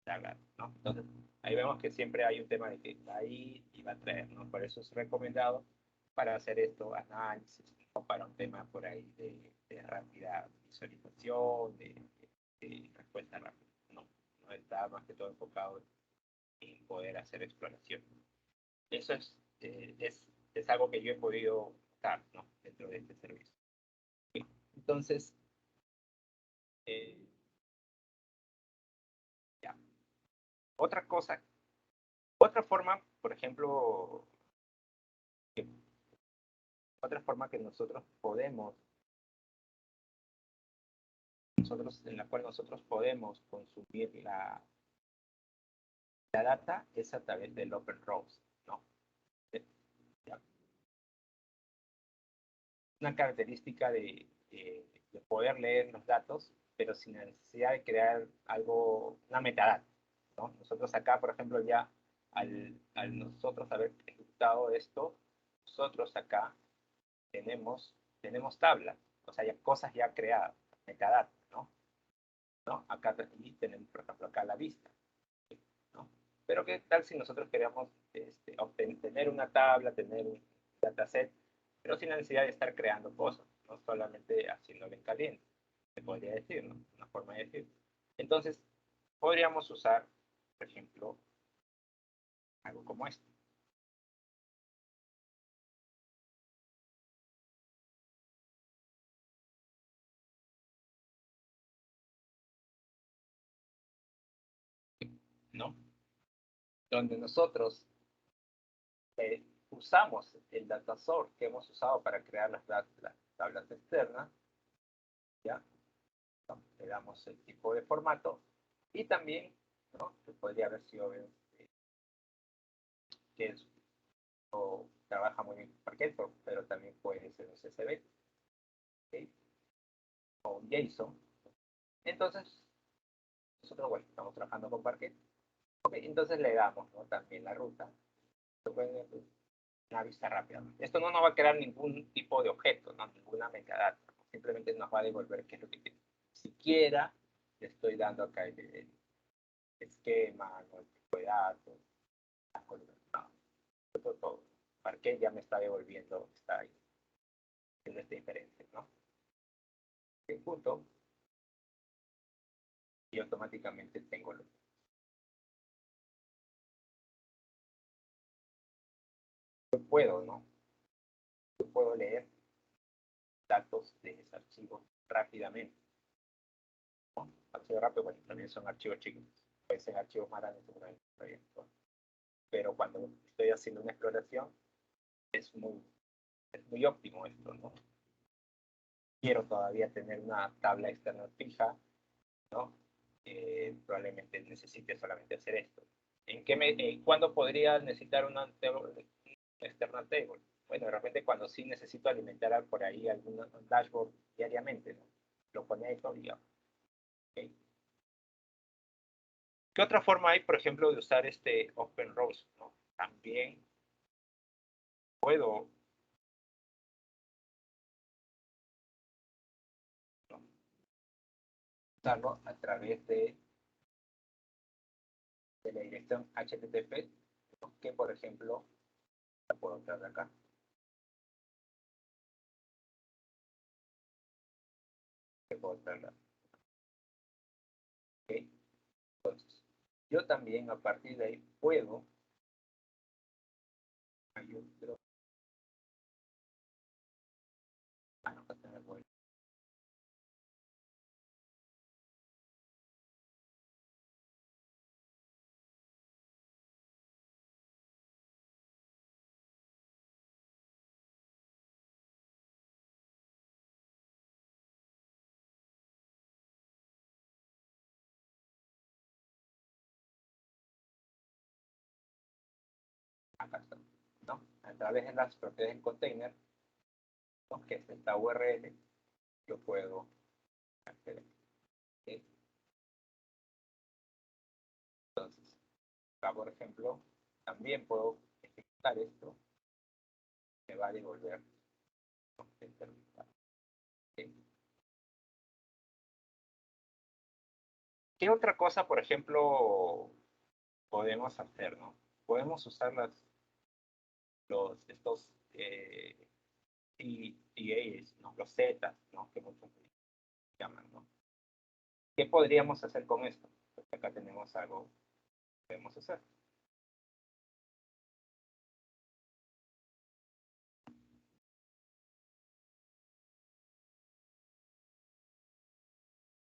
cargar, ¿no? Entonces, ahí vemos que siempre hay un tema de que va a ir y va a traer, ¿no? Por eso es recomendado para hacer esto análisis, o para un tema por ahí de rápida visualización, de respuesta rápida. No, no está más que todo enfocado en poder hacer exploración. Eso es algo que yo he podido dar, ¿no? Dentro de este servicio. Entonces, eh, ya. Otra cosa, otra forma, por ejemplo, que, otra forma que en la cual nosotros podemos consumir la data es a través del Open Rows, ¿no? Una característica de poder leer los datos, pero sin necesidad de crear algo, una metadata, ¿no? Nosotros acá, por ejemplo, ya al nosotros haber ejecutado esto, nosotros acá tenemos tablas, o sea, ya cosas ya creadas, metadata, ¿no? Acá y tenemos, por ejemplo, acá la vista, ¿no? Pero ¿qué tal si nosotros queremos tener una tabla, tener un dataset, pero sin la necesidad de estar creando cosas, no solamente haciéndolo en caliente, se podría decir, ¿no? Una forma de decir. Entonces, podríamos usar, por ejemplo, algo como esto. ¿No? Donde nosotros usamos el data source que hemos usado para crear las tablas externas, ¿ya? ¿No? Le damos el tipo de formato y también, ¿no? Que podría haber sido que es, o trabaja muy bien con Parquet, pero también puede ser un CSV, ¿okay? O un JSON. Entonces, nosotros, bueno, estamos trabajando con Parquet. Okay, entonces le damos, ¿no? También la ruta. Una vista rápida. Esto no nos va a crear ningún tipo de objeto, ¿no? Ninguna metadata. Simplemente nos va a devolver qué es lo que tiene. Siquiera le estoy dando acá el esquema, ¿no? El tipo de datos, las columnas, no, todo. Parquet ya me está devolviendo, está ahí, haciendo esta diferencia, ¿no? En punto, y automáticamente tengo lo. Yo puedo, ¿no? Yo puedo leer datos de ese archivo rápidamente. ¿No? Archivo rápido, bueno, también son archivos chicos. Pueden ser archivos más grandes, pero cuando estoy haciendo una exploración es muy óptimo esto, ¿no? Quiero todavía tener una tabla externa fija, ¿no? Probablemente necesite solamente hacer esto. ¿Cuándo podría necesitar una external table? Bueno, de repente cuando sí necesito alimentar por ahí algún dashboard diariamente, ¿no? Lo conecto, digamos. ¿Okay? ¿Qué otra forma hay, por ejemplo, de usar este Open Rows, ¿no? También puedo, ¿no? Usarlo a través de la dirección HTTP, ¿no? Que por ejemplo la puedo entrar acá. Que puedo entrarla. ¿Okay? Entonces, yo también a partir de ahí puedo, hay otro, no, bueno. Acá está, ¿no? A través de las propiedades del container, ¿no? Que es esta URL, yo puedo acceder. ¿Okay? Entonces, acá por ejemplo, también puedo ejecutar esto, me va a devolver, ¿no? El terminal. ¿Okay? ¿Qué otra cosa, por ejemplo, podemos hacer, ¿no? Podemos usar estos TAs, ¿no? Los Z, ¿no? Que muchos llaman, ¿no? ¿Qué podríamos hacer con esto? Pues acá tenemos algo que podemos hacer.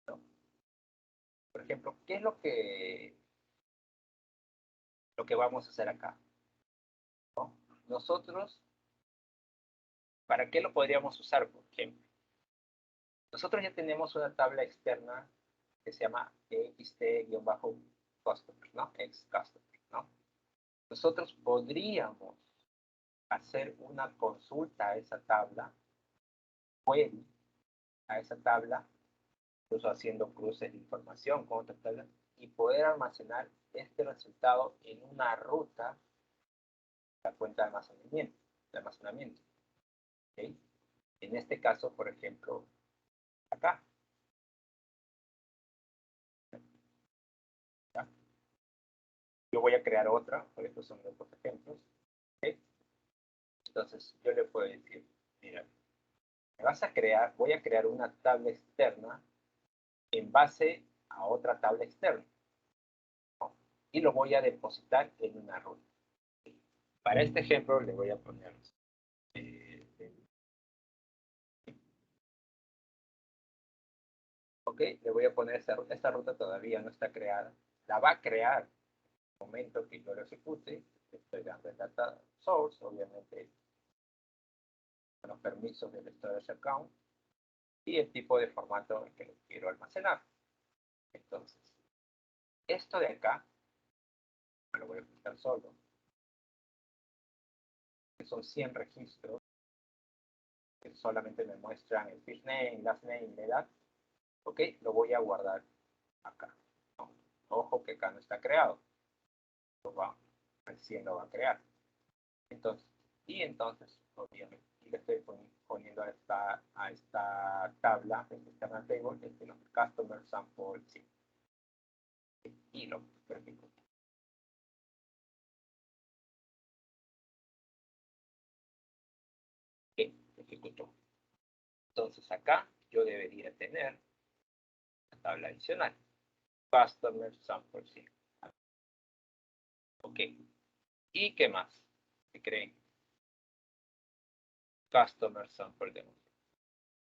¿No? Por ejemplo, ¿qué es lo que vamos a hacer acá? ¿No? Nosotros, ¿para qué lo podríamos usar, por ejemplo? Nosotros ya tenemos una tabla externa que se llama ext-customer, ¿no? Ex-customer, ¿no? Nosotros podríamos hacer una consulta a esa tabla, query a esa tabla, incluso haciendo cruces de información con otras tablas, y poder almacenar este resultado en una ruta, la cuenta de almacenamiento. ¿Okay? En este caso, por ejemplo, acá. ¿Ya? Yo voy a crear otra, por estos son los dos ejemplos. ¿Okay? Entonces, yo le puedo decir, mira, voy a crear una tabla externa en base a otra tabla externa, ¿no? Y lo voy a depositar en una ruta. Para este ejemplo le voy a poner ok, le voy a poner esta ruta todavía no está creada, la va a crear en el momento que yo lo ejecute. Estoy dando el data source, obviamente con los permisos del storage account y el tipo de formato en que lo quiero almacenar. Entonces, esto de acá me lo voy a ocultar solo, que son 100 registros que solamente me muestran el first name, last name, edad. Ok, lo voy a guardar acá. No, ojo que acá no está creado, recién lo va a crear. Entonces, obviamente, le estoy poniendo a esta tabla, este external table, este nombre, customer sample, sí. Y lo ejecuto. Ok, ejecutó. Entonces acá yo debería tener la tabla adicional, customer sample, sí. Ok. ¿Y qué más? ¿Qué creen? Customer sample demo.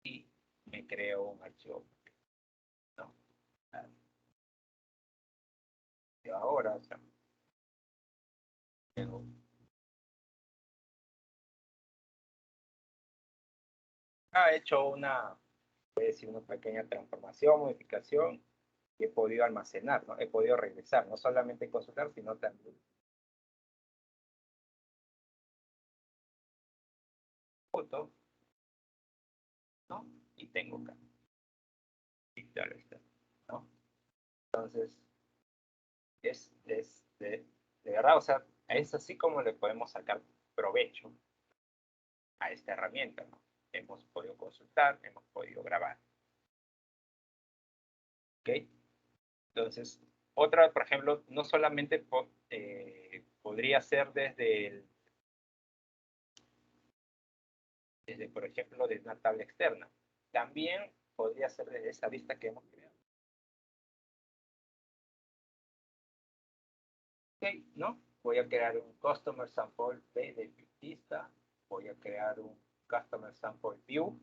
Y me creo un archivo. No. Y ahora, o sea, tengo ha hecho puede decir, una pequeña transformación, modificación, y he podido almacenar, ¿no? He podido regresar, no solamente consultar, sino también foto, ¿no? Y tengo acá. Y claro está, ¿no? Entonces, de verdad, o sea, es así como le podemos sacar provecho a esta herramienta, ¿no? Hemos podido consultar, hemos podido grabar. ¿Ok? Entonces, otra, por ejemplo, no solamente podría ser desde, por ejemplo, desde una tabla externa. También podría ser desde esa vista que hemos creado. Ok, ¿no? Voy a crear un Customer Sample B de vista. Voy a crear un Customer Sample View.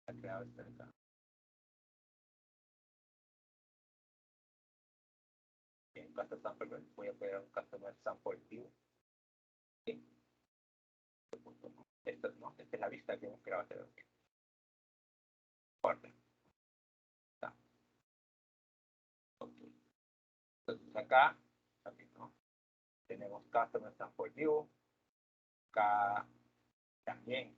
He creado este acá. Bien, Customer Sample, voy a crear un Customer Sample View. ¿Sí? Esta, ¿no? Esta es la vista que hemos creado. Corta. Okay. Entonces acá, también, ¿no? Tenemos Customer Sample View. Acá también,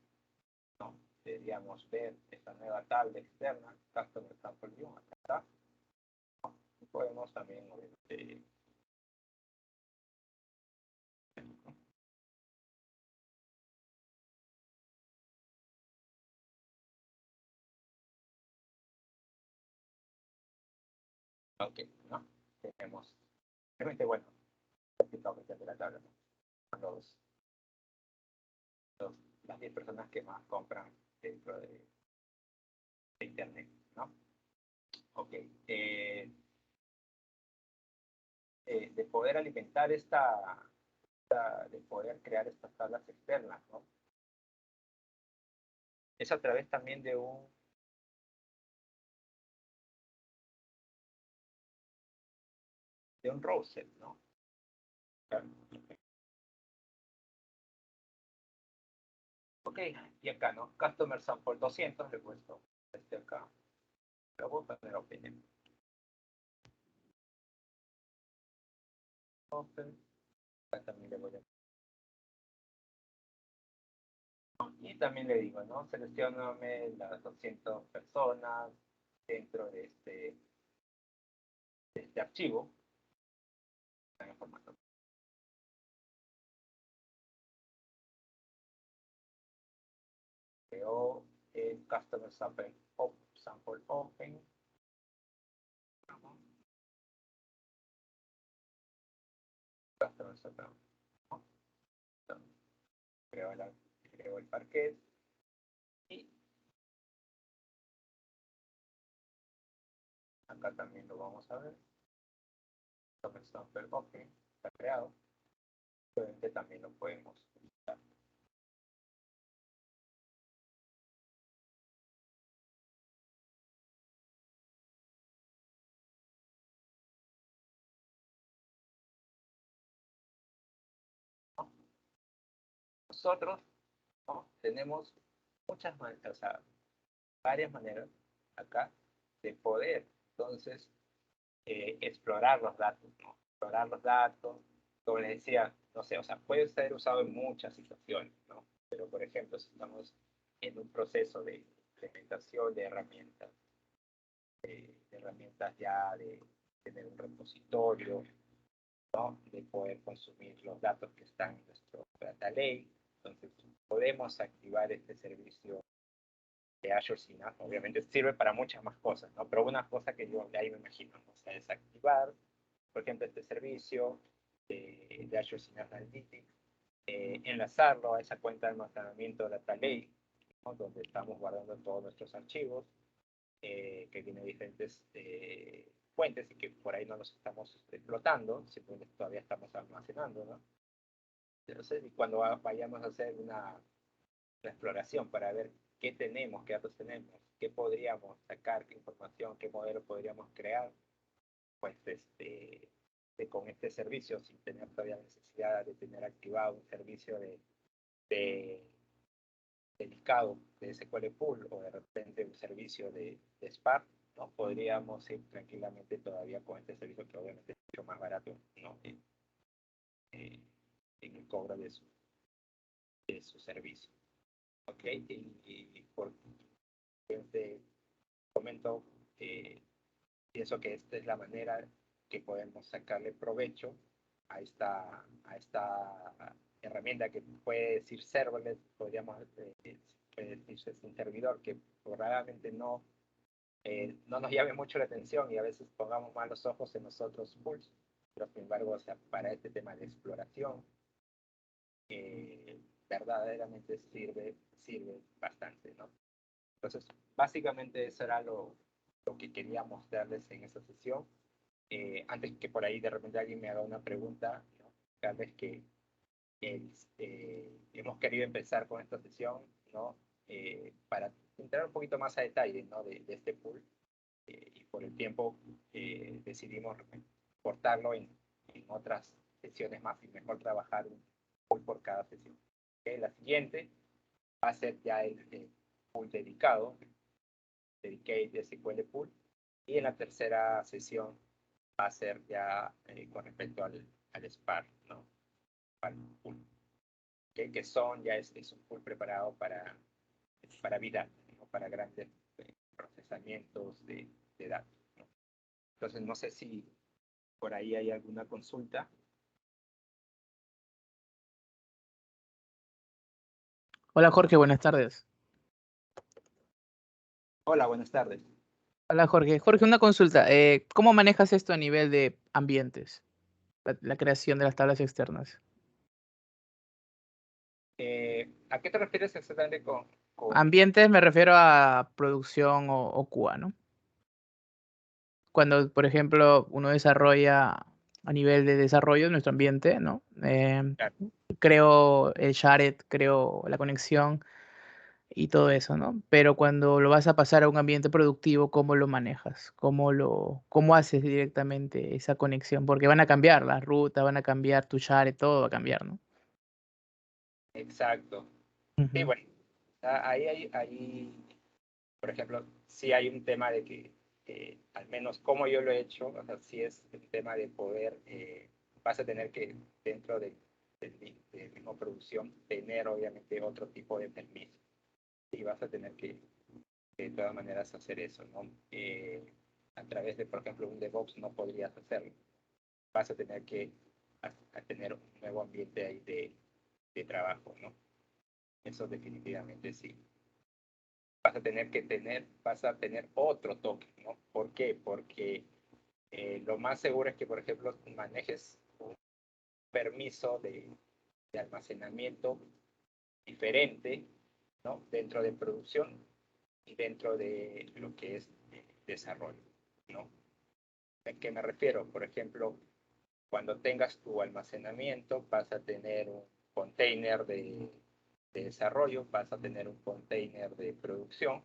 ¿no? Deberíamos ver esta nueva tabla externa, Customer Sample View. Acá está. Y podemos también ok, ¿no? Tenemos, realmente, bueno, de la tabla, ¿no? Los, las 10 personas que más compran dentro de Internet, ¿no? Ok. De poder alimentar de poder crear estas tablas externas, ¿no? Es a través también de un row set, ¿no? Ok, y acá, ¿no? Customer Sample 200, le he puesto este acá. Lo voy a poner open. Open. Acá también le voy a... Y también le digo, ¿no? Seleccioname las 200 personas dentro de este archivo. En formato. creó el Customer Sample Open. Customer Sample Open. Creo el parquet. Y acá también lo vamos a ver. Customer Sample Open está creado. Obviamente también lo podemos utilizar. Nosotros, ¿no?, tenemos muchas maneras, o sea, varias maneras acá de poder entonces explorar los datos, ¿no? Explorar los datos, como les decía, no sé, o sea, puede ser usado en muchas situaciones, ¿no? Pero, por ejemplo, si estamos en un proceso de implementación de herramientas ya de tener un repositorio, ¿no?, de poder consumir los datos que están en nuestro data lake, entonces podemos activar este servicio de Azure Synapse. Obviamente sirve para muchas más cosas, ¿no? Pero una cosa que yo de ahí me imagino, ¿no?, o sea, es activar, por ejemplo, este servicio de Azure Synapse Analytics, enlazarlo a esa cuenta de almacenamiento de Data Lake, ¿no?, donde estamos guardando todos nuestros archivos, que tiene diferentes fuentes y que por ahí no los estamos explotando, simplemente todavía estamos almacenando, ¿no? Entonces, y cuando vayamos a hacer una exploración para ver qué tenemos, qué datos tenemos, qué podríamos sacar, qué información, qué modelo podríamos crear, pues con este servicio, sin tener todavía necesidad de tener activado un servicio dedicado de SQL Pool o de repente un servicio de Spark, ¿no?, podríamos ir tranquilamente todavía con este servicio, que obviamente es mucho más barato, ¿no?, en el cobro de su servicio. ¿Ok? Y por te comento, pienso que esta es la manera que podemos sacarle provecho a esta herramienta que puede decir serverless, puede decirse es un servidor que probablemente no nos llame mucho la atención y a veces pongamos mal los ojos en nosotros pools, pero sin embargo, o sea, para este tema de exploración, verdaderamente sirve bastante, ¿no? Entonces, básicamente eso era lo que quería mostrarles en esta sesión. Antes que por ahí de repente alguien me haga una pregunta, ¿no?, tal vez que hemos querido empezar con esta sesión, ¿no?, para entrar un poquito más a detalle, ¿no?, de este pool, y por el tiempo decidimos cortarlo en otras sesiones más y mejor trabajar un pool por cada sesión. La siguiente va a ser ya el pool dedicado, Dedicated SQL Pool, y en la tercera sesión va a ser ya con respecto al Spark, ¿no?, al pool, que ya es un pool preparado para vida, ¿no?, para grandes procesamientos de datos, ¿no? Entonces, no sé si por ahí hay alguna consulta. Hola Jorge, buenas tardes. Hola, buenas tardes. Hola Jorge. Jorge, una consulta. ¿Cómo manejas esto a nivel de ambientes? La creación de las tablas externas. ¿A qué te refieres exactamente con Ambientes me refiero a producción o QA, ¿no? Cuando, por ejemplo, uno desarrolla a nivel de desarrollo nuestro ambiente, ¿no? Claro. Creo el shared, creo la conexión y todo eso, ¿no? Pero cuando lo vas a pasar a un ambiente productivo, ¿cómo lo manejas? ¿Cómo haces directamente esa conexión? Porque van a cambiar las rutas, van a cambiar tu share, todo va a cambiar, ¿no? Exacto? Sí, Ujú. bueno, ahí, por ejemplo, sí hay un tema de que, al menos como yo lo he hecho, o sea, sí es el tema de poder, vas a tener que, dentro de misma producción, tener obviamente otro tipo de permiso. Y vas a tener que, de todas maneras, hacer eso, ¿no? A través de, por ejemplo, un DevOps no podrías hacerlo. Vas a tener que a tener un nuevo ambiente ahí de trabajo, ¿no? Eso definitivamente sí. vas a tener otro token, ¿no? ¿Por qué? Porque lo más seguro es que, por ejemplo, manejes un permiso de almacenamiento diferente, ¿no? Dentro de producción y dentro de lo que es desarrollo, ¿no? ¿A qué me refiero? Por ejemplo, cuando tengas tu almacenamiento, vas a tener un container de desarrollo, vas a tener un container de producción,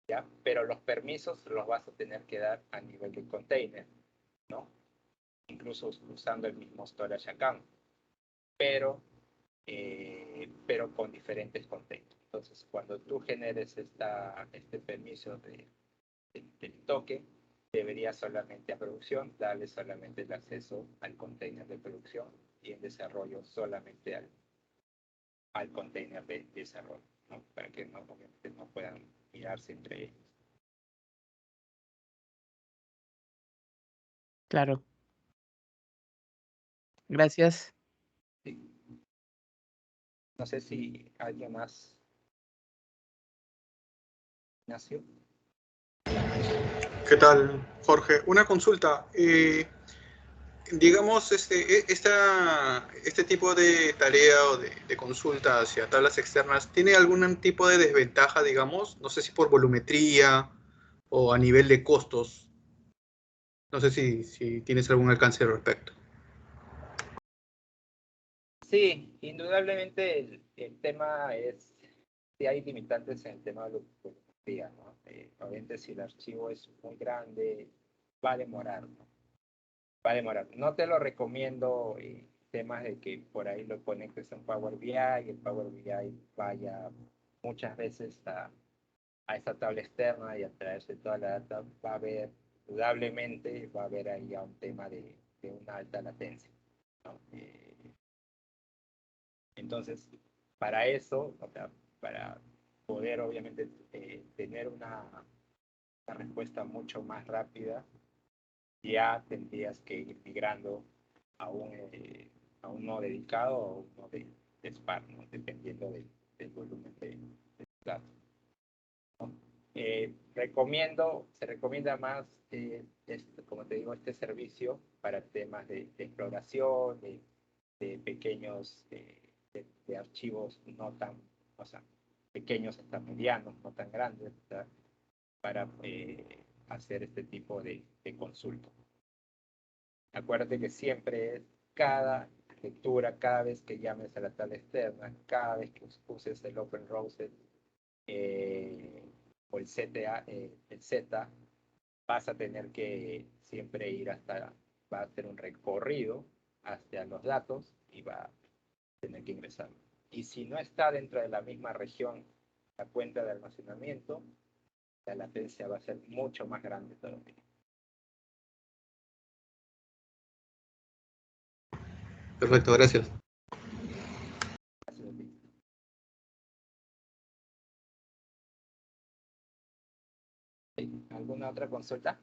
¿ya? Pero los permisos los vas a tener que dar a nivel de container, ¿no? Incluso usando el mismo storage account, pero con diferentes containers. Entonces, cuando tú generes este permiso del token, debería solamente a producción darle solamente el acceso al container de producción y en desarrollo solamente al container de desarrollo, ¿no? Para que no, obviamente no puedan mirarse entre ellos. Claro. Gracias. Sí. No sé si alguien más. Ignacio. ¿Qué tal, Jorge? Una consulta. Digamos, este tipo de tarea o de consulta hacia tablas externas, ¿tiene algún tipo de desventaja, digamos? No sé si por volumetría o a nivel de costos. No sé si tienes algún alcance al respecto. Sí, indudablemente el tema es, si hay limitantes en el tema de la volumetría, ¿no? Obviamente si el archivo es muy grande, va a demorar, ¿no? Va a demorar. No te lo recomiendo temas de que por ahí lo conectes en Power BI y el Power BI vaya muchas veces a esa tabla externa y a traerse toda la data. Va a haber, indudablemente, va a haber ahí ya un tema de una alta latencia, ¿no? Entonces, para eso, o sea, para poder obviamente tener una respuesta mucho más rápida, ya tendrías que ir migrando a un nodo dedicado o un nodo de Spark, ¿no? Dependiendo del volumen de datos, ¿no? Se recomienda más, como te digo, este servicio para temas de exploración, de pequeños, de archivos no tan, o sea, pequeños hasta medianos, no tan grandes, ¿verdad? Para hacer este tipo de consulta. Acuérdate que siempre es cada lectura, cada vez que llames a la tabla externa, cada vez que uses el Open Router o el Z, vas a tener que siempre ir va a hacer un recorrido hacia los datos y va a tener que ingresarlo. Y si no está dentro de la misma región la cuenta de almacenamiento, la latencia va a ser mucho más grande todavía. Perfecto, gracias. Gracias a ti. ¿Alguna otra consulta?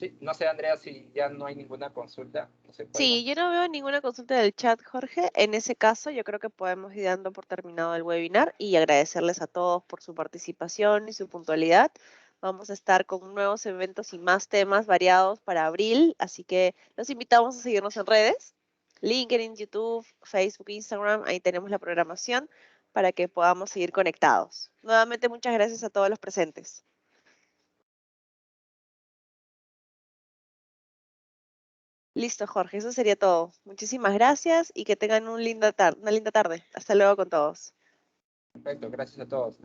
Sí, no sé, Andrea, si ya no hay ninguna consulta, no sé, Sí, yo no veo ninguna consulta del chat, Jorge. En ese caso, yo creo que podemos ir dando por terminado el webinar y agradecerles a todos por su participación y su puntualidad. Vamos a estar con nuevos eventos y más temas variados para abril, así que los invitamos a seguirnos en redes, LinkedIn, YouTube, Facebook, Instagram, ahí tenemos la programación para que podamos seguir conectados. Nuevamente, muchas gracias a todos los presentes. Listo, Jorge, eso sería todo. Muchísimas gracias y que tengan una linda tarde. Hasta luego con todos. Perfecto, gracias a todos.